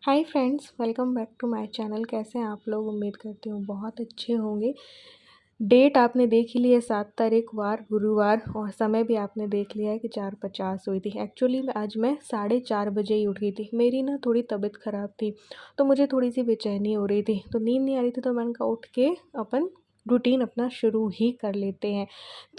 Hi friends, welcome back to my channel. कैसे हैं आप लोग? उम्मीद करती हूँ बहुत अच्छे होंगे। डेट आपने देख ही ली है, 7 तारीख वार गुरुवार, और समय भी आपने देख लिया है कि 4:50 हुई थी। एक्चुअली आज मैं 4:30 बजे ही उठ गई थी। मेरी ना थोड़ी तबीयत ख़राब थी, तो मुझे थोड़ी सी बेचैनी हो रही थी, तो नींद नहीं आ रही थी, तो मैंने कहा उठ के अपन रूटीन अपना शुरू ही कर लेते हैं।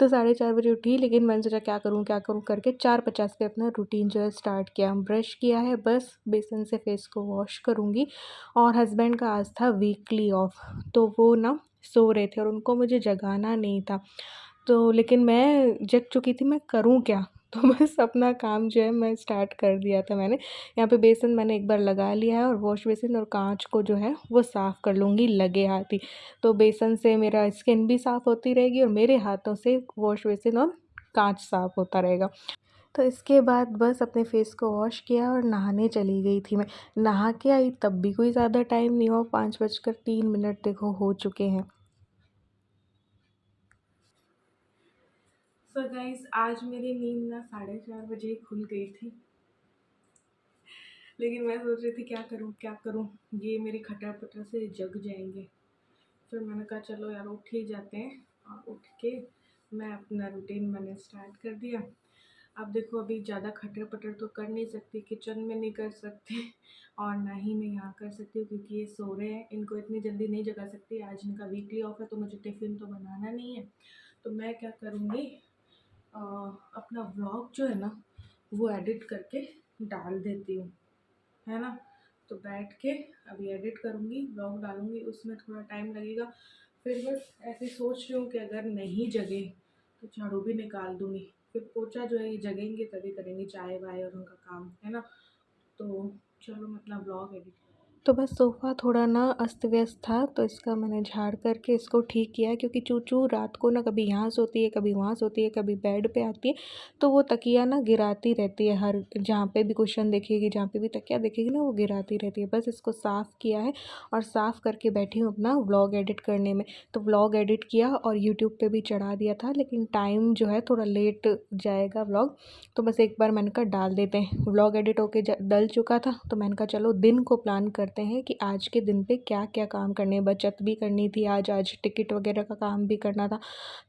तो 4:30 बजे उठी, लेकिन मैंने सोचा क्या करूँ करके 4:50 पे अपना रूटीन जो है स्टार्ट किया। ब्रश किया है, बस बेसन से फेस को वॉश करूँगी। और हस्बैंड का आज था वीकली ऑफ, तो वो ना सो रहे थे और उनको मुझे जगाना नहीं था। तो लेकिन मैं जग चुकी थी, मैं करूँ क्या? तो बस अपना काम जो है मैं स्टार्ट कर दिया था मैंने। यहाँ पे बेसन मैंने एक बार लगा लिया है और वॉश बेसिन और काँच को जो है वो साफ़ कर लूँगी लगे हाथ ही। तो बेसन से मेरा स्किन भी साफ़ होती रहेगी और मेरे हाथों से वॉश बेसिन और काँच साफ़ होता रहेगा। तो इसके बाद बस अपने फेस को वॉश किया और नहाने चली गई थी मैं। नहा के आई तब भी कोई ज़्यादा टाइम नहीं हुआ, 5:03 देखो हो चुके हैं। सो गाइस, आज मेरी नींद ना 4:30 बजे ही खुल गई थी, लेकिन मैं सोच रही थी क्या करूँ, ये मेरे खटर-पटर से जग जाएंगे। फिर मैंने कहा चलो यार उठ ही जाते हैं, और उठ के मैं अपना रूटीन मैंने स्टार्ट कर दिया। अब देखो, अभी ज़्यादा खटर-पटर तो कर नहीं सकती, किचन में नहीं कर सकती और ना ही मैं यहाँ कर सकती हूँ, क्योंकि ये सो रहे हैं। इनको इतनी जल्दी नहीं जगा सकती, आज इनका वीकली ऑफ है, तो मुझे टिफ़िन तो बनाना नहीं है। तो मैं क्या करूँगी, अपना व्लॉग जो है ना वो एडिट करके डाल देती हूँ, है ना। तो बैठ के अभी एडिट करूँगी, व्लॉग डालूँगी, उसमें थोड़ा टाइम लगेगा। फिर बस ऐसे सोच रही हूँ कि अगर नहीं जगे तो झाड़ू भी निकाल दूँगी। फिर पोछा जो है ये जगेंगे तभी करेंगे, चाय वाय और उनका काम, है ना। तो चलो मैं अपना व्लॉग एडिट। तो बस सोफ़ा थोड़ा ना अस्त व्यस्त था, तो इसका मैंने झाड़ करके इसको ठीक किया है, क्योंकि चूचू रात को ना कभी यहाँ सोती है, कभी वहाँ सोती है, कभी बेड पे आती है, तो वो तकिया ना गिराती रहती है। हर जहाँ पे भी कुशन देखेगी, जहाँ पे भी तकिया देखेगी ना, वो गिराती रहती है। बस इसको साफ़ किया है और साफ़ करके बैठी हूँ अपना व्लॉग एडिट करने में। तो व्लॉग एडिट किया और यूट्यूब पे भी चढ़ा दिया था, लेकिन टाइम जो है थोड़ा लेट जाएगा व्लॉग, तो बस एक बार मैंने कहा डाल देते हैं। व्लॉग एडिट होके डल चुका था, तो मैंने कहा चलो दिन को प्लान करते हैं कि आज के दिन पे क्या क्या काम करने हैं। बचत भी करनी थी आज टिकट वगैरह का काम भी करना था,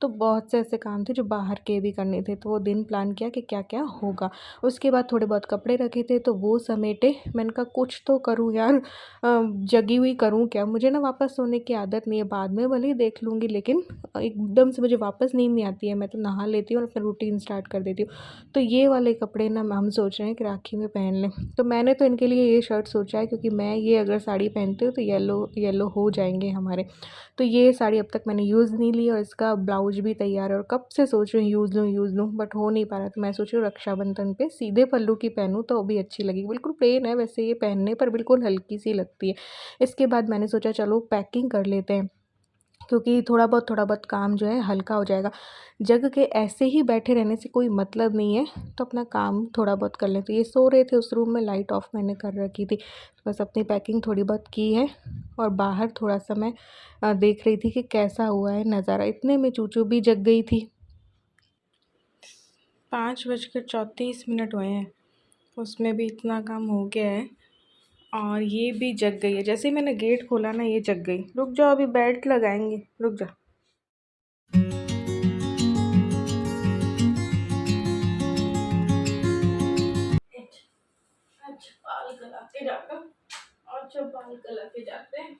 तो बहुत से ऐसे काम थे जो बाहर के भी करने थे, तो वो दिन प्लान किया कि क्या क्या होगा। उसके बाद थोड़े बहुत कपड़े रखे थे, तो वो समेटे। मैंने कहा कुछ तो करूँ यार, जगी हुई करूँ क्या? मुझे ना वापस सोने की आदत नहीं है, बाद में भले ही देख लूँगी, लेकिन एकदम से मुझे वापस नींद नहीं आती है। मैं तो नहा लेती हूँ और अपना रूटीन स्टार्ट कर देती हूँ। तो ये वाले कपड़े ना हम सोच रहे हैं कि राखी में पहन लें। तो मैंने तो इनके लिए ये शर्ट सोचा है, क्योंकि मैं ये अगर साड़ी पहनती हूँ तो येलो येलो हो जाएंगे हमारे। तो ये साड़ी अब तक मैंने यूज़ नहीं ली, और इसका ब्लाउज भी तैयार है, और कब से सोच रही हूँ यूज़ लूँ, बट हो नहीं पा रहा। तो मैं सोच रही हूँ रक्षाबंधन पे सीधे पल्लू की पहनूँ तो भी अच्छी लगेगी। बिल्कुल प्लेन है वैसे, ये पहनने पर बिल्कुल हल्की सी लगती है। इसके बाद मैंने सोचा चलो पैकिंग कर लेते हैं, क्योंकि थोड़ा बहुत काम जो है हल्का हो जाएगा। जग के ऐसे ही बैठे रहने से कोई मतलब नहीं है, तो अपना काम थोड़ा बहुत कर लें। तो ये सो रहे थे उस रूम में, लाइट ऑफ मैंने कर रखी थी, तो बस अपनी पैकिंग थोड़ी बहुत की है। और बाहर थोड़ा-सा मैं देख रही थी कि कैसा हुआ है नज़ारा। इतने में चूचू भी जग गई थी। 5:34 हुए हैं, उसमें भी इतना काम हो गया है, और ये भी जग गई है। जैसे ही मैंने गेट खोला ना, ये जग गई। रुक जाओ, अभी बेल्ट लगाएँगे, रुक जा। अच्छा बाल कला के जाकर, अच्छा बाल कला के जाते हैं।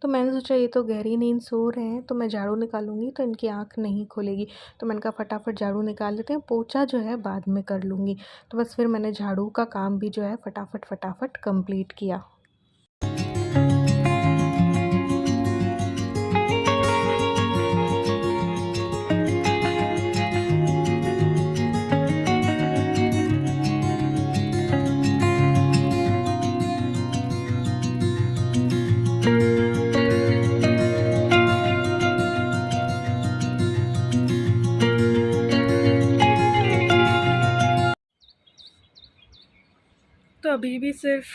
तो मैंने सोचा ये तो गहरी नींद सो रहे हैं, तो मैं झाड़ू निकालूंगी तो इनकी आँख नहीं खुलेगी। तो मैंने कहा फटाफट झाड़ू निकाल लेते हैं, पोछा जो है बाद में कर लूँगी। तो बस फिर मैंने झाड़ू का काम भी जो है फटाफट कंप्लीट किया। तो अभी भी सिर्फ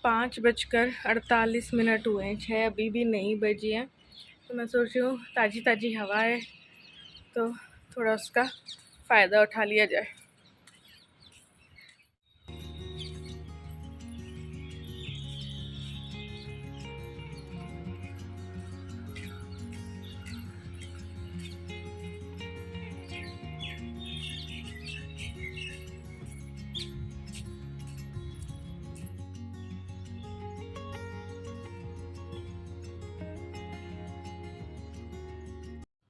5:48 हुए हैं, 6 अभी भी नहीं बजी हैं। तो मैं सोच रही हूँ ताज़ी ताज़ी हवा है, तो थोड़ा उसका फ़ायदा उठा लिया जाए।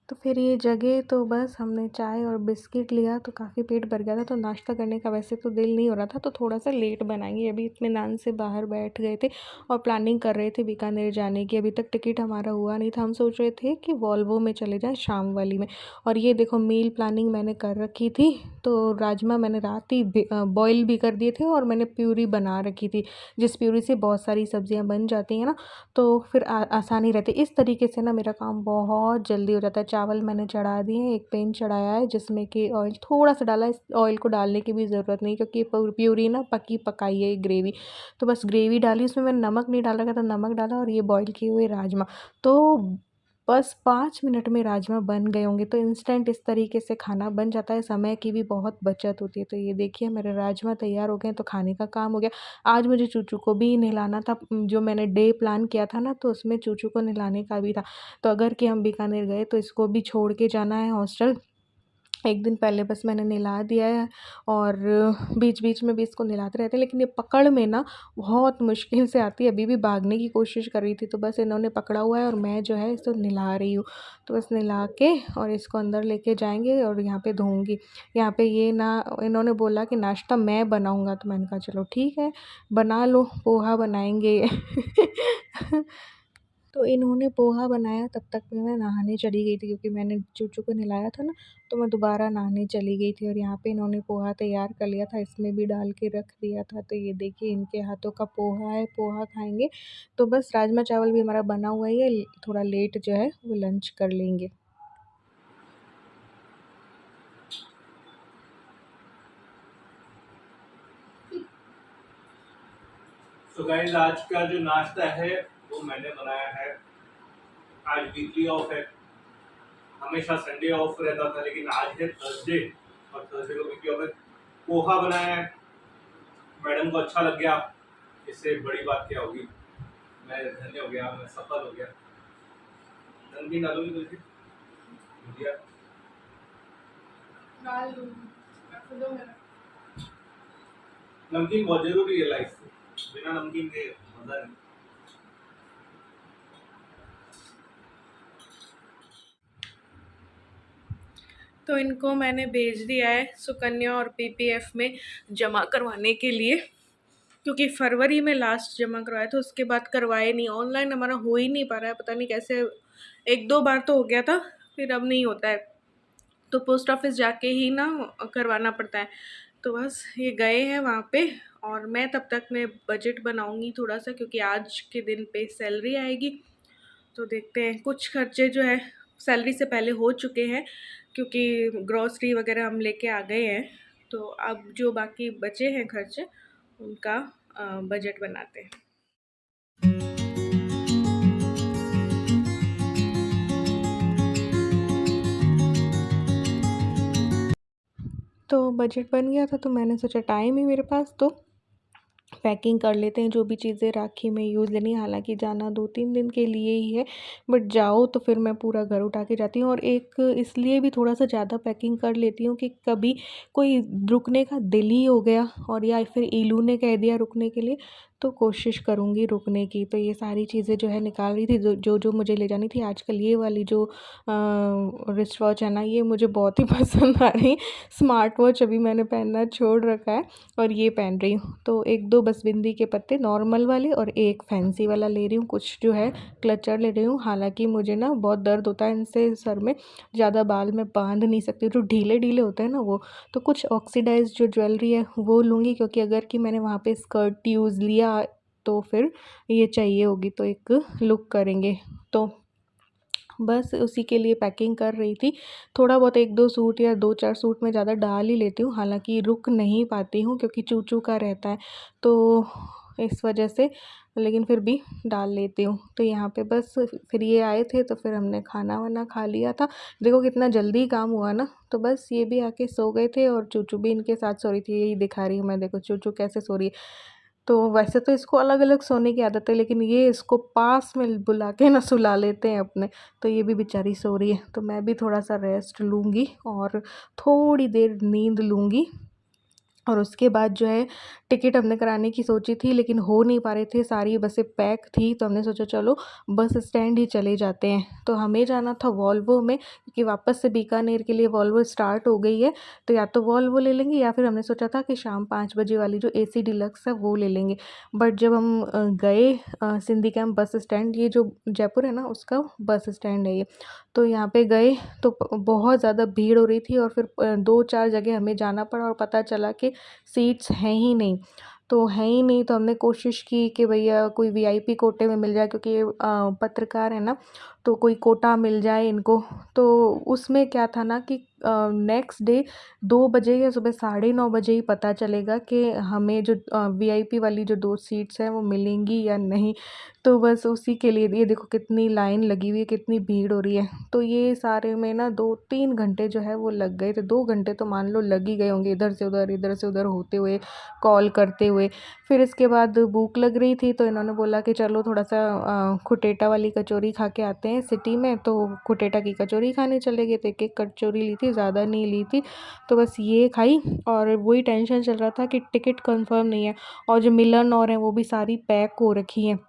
तो फिर ये जगह तो बस हमने चाय और बिस्किट लिया तो काफ़ी पेट भर गया था, तो नाश्ता करने का वैसे तो दिल नहीं हो रहा था, तो थोड़ा सा लेट बनाएंगे। अभी इत्मीनान से बाहर बैठ गए थे और प्लानिंग कर रहे थे बीकानेर जाने की। अभी तक टिकट हमारा हुआ नहीं था, हम सोच रहे थे कि वॉल्वो में चले जाएं शाम वाली में। और ये देखो मील प्लानिंग मैंने कर रखी थी। तो राजमा मैंने रात ही बॉयल भी कर दिए थे और मैंने प्यूरी बना रखी थी, जिस प्यूरी से बहुत सारी सब्जियाँ बन जाती हैं ना, तो फिर आसानी रहती है। इस तरीके से ना मेरा काम बहुत जल्दी हो जाता है। चावल मैंने चढ़ा दिए हैं, एक पैन चढ़ाया है जिसमें कि ऑयल थोड़ा सा डाला है। इस ऑयल को डालने की भी ज़रूरत नहीं, क्योंकि प्यूरी ना पकी पकाई है ग्रेवी। तो बस ग्रेवी डाली, उसमें मैंने नमक नहीं डाल रखा था, नमक डाला और ये बॉईल किए हुए राजमा। तो बस 5 मिनट में राजमा बन गए होंगे। तो इंस्टेंट इस तरीके से खाना बन जाता है, समय की भी बहुत बचत होती है। तो ये देखिए मेरे राजमा तैयार हो गए हैं, तो खाने का काम हो गया। आज मुझे चूचू को भी नहलाना था, जो मैंने डे प्लान किया था ना, तो उसमें चूचू को नहलाने का भी था। तो अगर कि हम बीकानेर गए तो इसको भी छोड़ के जाना है हॉस्टल। एक दिन पहले बस मैंने नहला दिया है और बीच बीच में भी इसको नहलाते रहते हैं, लेकिन ये पकड़ में ना बहुत मुश्किल से आती है। अभी भी भागने की कोशिश कर रही थी, तो बस इन्होंने पकड़ा हुआ है और मैं जो है इसको नहला रही हूँ। तो बस नहला के और इसको अंदर लेके जाएंगे और यहाँ पे धोऊंगी। यहाँ पे ये ना, इन्होंने बोला कि नाश्ता मैं बनाऊँगा, तो मैंने कहा चलो ठीक है बना लो, पोहा बनाएंगे ये तो इन्होंने पोहा बनाया, तब तक में मैं नहाने चली गई थी, क्योंकि मैंने चूचू को नहलाया था ना, तो मैं दोबारा नहाने चली गई थी। और यहाँ पे इन्होंने पोहा तैयार कर लिया था, इसमें भी डाल के रख दिया था। तो ये देखिए इनके हाथों का पोहा है, पोहा खाएंगे। तो बस राजमा चावल भी हमारा बना हुआ ही है, थोड़ा लेट जो है वो लंच कर लेंगे। तो गाइस आज का जो नाश्ता है वो मैंने बनाया है। आज वीकली ऑफ है, हमेशा संडे ऑफ रहता था, लेकिन आज है थर्सडे और थर्सडे को वीकली ऑफ है। पोहा बनाया है, मैडम को अच्छा लग गया, इससे बड़ी बात क्या होगी। मैं धन्य हो गया, मैं सफल हो गया। नमकीन डालूंगी तुझे भैया, नमकीन बहुत जरूरी है लाइफ में, बिना नमकीन के मजा नहीं। तो इनको मैंने भेज दिया है सुकन्या और पीपीएफ में जमा करवाने के लिए, क्योंकि फरवरी में लास्ट जमा करवाया था, उसके बाद करवाए नहीं। ऑनलाइन हमारा हो ही नहीं पा रहा है, पता नहीं कैसे। एक दो बार तो हो गया था, फिर अब नहीं होता है, तो पोस्ट ऑफिस जाके ही ना करवाना पड़ता है। तो बस ये गए हैं वहाँ पे, और मैं तब तक मैं बजट बनाऊँगी थोड़ा सा, क्योंकि आज के दिन पे सैलरी आएगी। तो देखते हैं, कुछ खर्चे जो है सैलरी से पहले हो चुके हैं, क्योंकि ग्रॉसरी वगैरह हम लेके आ गए हैं। तो अब जो बाकी बचे हैं खर्चे, उनका बजट बनाते हैं। तो बजट बन गया था, तो मैंने सोचा टाइम है मेरे पास, तो पैकिंग कर लेते हैं जो भी चीज़ें राखी में यूज़ लेनी है। हालांकि जाना 2-3 दिन के लिए ही है, बट जाओ तो फिर मैं पूरा घर उठा के जाती हूँ। और एक इसलिए भी थोड़ा सा ज़्यादा पैकिंग कर लेती हूँ कि कभी कोई रुकने का दिल ही हो गया, और या फिर ईलू ने कह दिया रुकने के लिए, तो कोशिश करूँगी रुकने की। तो ये सारी चीज़ें जो है निकाल रही थी, जो मुझे ले जानी थी। आजकल ये वाली जो रिस्ट वॉच है ना, ये मुझे बहुत ही पसंद आ रही। स्मार्ट वॉच अभी मैंने पहनना छोड़ रखा है और ये पहन रही हूँ। तो एक दो बस बिंदी के पत्ते नॉर्मल वाले और एक फैंसी वाला ले रही हूँ। कुछ जो है क्लचर ले रही हूँ, हालांकि मुझे ना बहुत दर्द होता है इनसे सर में, ज़्यादा बाल मैं बांध नहीं सकती, जो ढीले ढीले होते हैं ना वो। तो कुछ ऑक्सीडाइज जो ज्वेलरी है वो लूँगी, क्योंकि अगर कि मैंने वहाँ पे स्कर्ट यूज़ लिया तो फिर ये चाहिए होगी, तो एक लुक करेंगे। तो बस उसी के लिए पैकिंग कर रही थी। थोड़ा बहुत 1-2 सूट या 2-4 सूट मैं ज़्यादा डाल ही लेती हूँ, हालांकि रुक नहीं पाती हूँ क्योंकि चूचू का रहता है। तो इस वजह से, लेकिन फिर भी डाल लेती हूँ। तो यहाँ पे बस फिर ये आए थे तो फिर हमने खाना वाना खा लिया था। देखो कितना जल्दी काम हुआ ना। तो बस ये भी आके सो गए थे और चूचू भी इनके साथ सो रही थी, यही दिखा रही हूँ मैं, देखो चूचू कैसे सो रही है। तो वैसे तो इसको अलग-अलग सोने की आदत है, लेकिन ये इसको पास में बुला के ना सुला लेते हैं अपने। तो ये भी बेचारी सो रही है, तो मैं भी थोड़ा-सा रेस्ट लूँगी और थोड़ी देर नींद लूँगी। और उसके बाद जो है टिकट हमने कराने की सोची थी, लेकिन हो नहीं पा रहे थे, सारी बसें पैक थी। तो हमने सोचा चलो बस स्टैंड ही चले जाते हैं। तो हमें जाना था वॉल्वो में, क्योंकि वापस से बीकानेर के लिए वॉल्वो स्टार्ट हो गई है। तो या तो वॉल्वो ले लेंगे या फिर हमने सोचा था कि शाम 5 बजे वाली जो एसी डिलक्स है वो ले लेंगे। बट जब हम गए सिंधी कैंप बस स्टैंड, ये जो जयपुर है ना उसका बस स्टैंड है ये। तो यहाँ पे गए तो बहुत ज़्यादा भीड़ हो रही थी और फिर 2-4 जगह हमें जाना पड़ा और पता चला कि सीट्स हैं ही नहीं। तो हैं ही नहीं, तो हमने कोशिश की कि भैया कोई वीआईपी कोटे में मिल जाए, क्योंकि ये पत्रकार है ना, तो कोई कोटा मिल जाए इनको। तो उसमें क्या था ना कि नेक्स्ट डे 2 बजे या सुबह 9:30 बजे ही पता चलेगा कि हमें जो वीआईपी वाली जो 2 सीट्स हैं वो मिलेंगी या नहीं। तो बस उसी के लिए ये देखो कितनी लाइन लगी हुई है, कितनी भीड़ हो रही है। तो ये सारे में ना 2-3 घंटे जो है वो लग गए थे। 2 घंटे तो मान लो लग ही गए होंगे, इधर से उधर होते हुए, कॉल करते हुए। फिर इसके बाद भूख लग रही थी तो इन्होंने बोला कि चलो थोड़ा-सा खुटेटा वाली कचौरी खा के आते हैं सिटी में। तो खुटेटा की कचौरी खाने चले गए थे। एक-एक कचौरी ली थी, ज़्यादा नहीं ली थी। तो बस ये खाई और वही टेंशन चल रहा था कि टिकट कन्फर्म नहीं है और जो मिलन और हैं वो भी सारी पैक हो रखी हैं।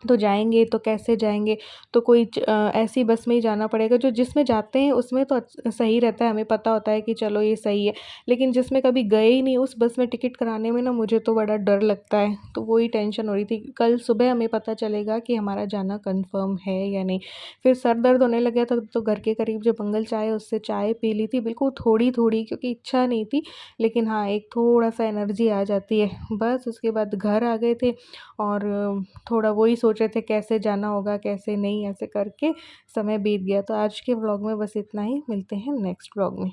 तो जाएँगे तो कैसे जाएँगे? तो कोई ऐसी बस में ही जाना पड़ेगा, जो जिसमें जाते हैं उसमें तो सही रहता है, हमें पता होता है कि चलो ये सही है। लेकिन जिसमें कभी गए ही नहीं, उस बस में टिकट कराने में ना मुझे तो बड़ा डर लगता है। तो वही टेंशन हो रही थी। कल सुबह हमें पता चलेगा कि हमारा जाना कन्फर्म है या नहीं। फिर सर दर्द होने लग गया था, तो घर के करीब जो मंगल चाय है उससे चाय पी ली थी, बिल्कुल थोड़ी-थोड़ी, क्योंकि इच्छा नहीं थी। लेकिन हाँ, एक थोड़ा-सा एनर्जी आ जाती है। बस उसके बाद घर आ गए थे और थोड़ा वही सोच रहे थे कैसे जाना होगा, कैसे नहीं, ऐसे करके समय बीत गया। तो आज के व्लॉग में बस इतना ही, मिलते हैं नेक्स्ट व्लॉग में।